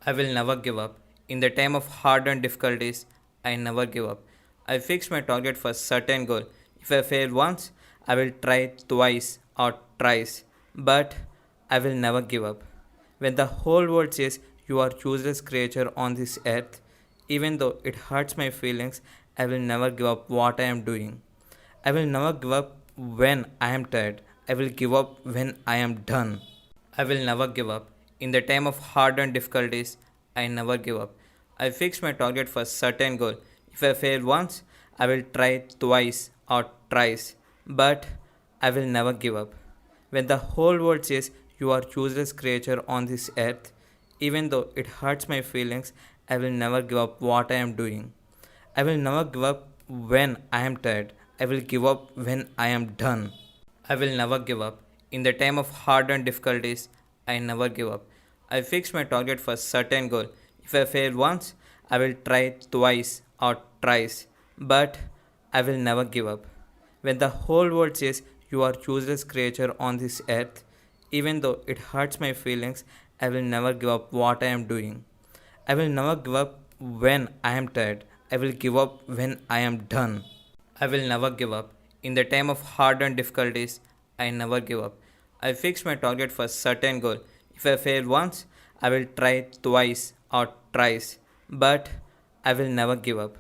I will never give up. In the time of hard and difficulties, I never give up. I fix my target for a certain goal. If I fail once, I will try twice or thrice, but I will never give up. When the whole world says you are useless creature on this earth, even though it hurts my feelings, I will never give up what I am doing. I will never give up when I am tired. I will give up when I am done. I will never give up. In the time of hard and difficulties, I never give up. I fix my target for a certain goal. If I fail once, I will try twice or thrice, but I will never give up. When the whole world says you are useless creature on this earth, even though it hurts my feelings, I will never give up what I am doing. I will never give up when I am tired. I will give up when I am done. I will never give up. In the time of hard and difficulties, I never give up. I fix my target for a certain goal. If I fail once, I will try twice or thrice, but I will never give up. When the whole world says you are useless creature on this earth, even though it hurts my feelings, I will never give up what I am doing. I will never give up when I am tired. I will give up when I am done. I will never give up. In the time of hard and difficulties, I never give up. I fix my target for a certain goal. If I fail once, I will try twice or thrice, but I will never give up.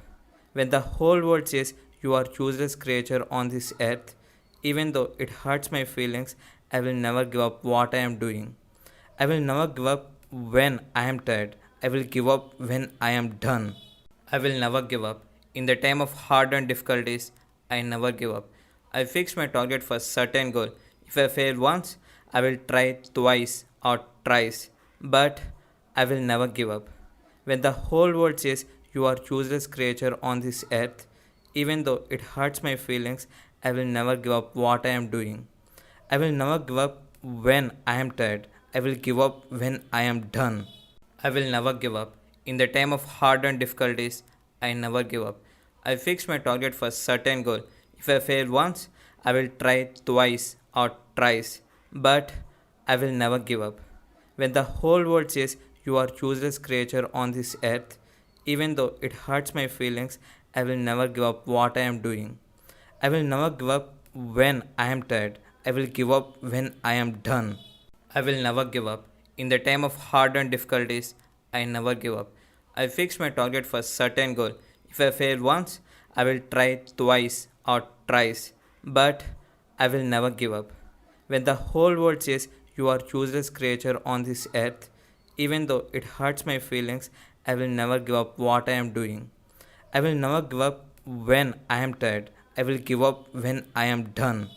When the whole world says you are useless creature on this earth, even though it hurts my feelings, I will never give up what I am doing. I will never give up when I am tired. I will give up when I am done. I will never give up. In the time of hard and difficulties, I never give up. I fix my target for a certain goal. If I fail once, I will try twice or thrice, but I will never give up. When the whole world says you are useless creature on this earth, even though it hurts my feelings, I will never give up what I am doing. I will never give up when I am tired. I will give up when I am done. I will never give up. In the time of hard and difficulties, I never give up. I fix my target for a certain goal. If I fail once, I will try twice or thrice, but I will never give up. When the whole world says you are useless creature on this earth, even though it hurts my feelings, I will never give up what I am doing. I will never give up when I am tired. I will give up when I am done. I will never give up. In the time of hard and difficulties, I never give up. I fix my target for a certain goal. If I fail once, I will try twice or thrice, but I will never give up. When the whole world says you are useless creature on this earth, even though it hurts my feelings, I will never give up what I am doing. I will never give up when I am tired. I will give up when I am done.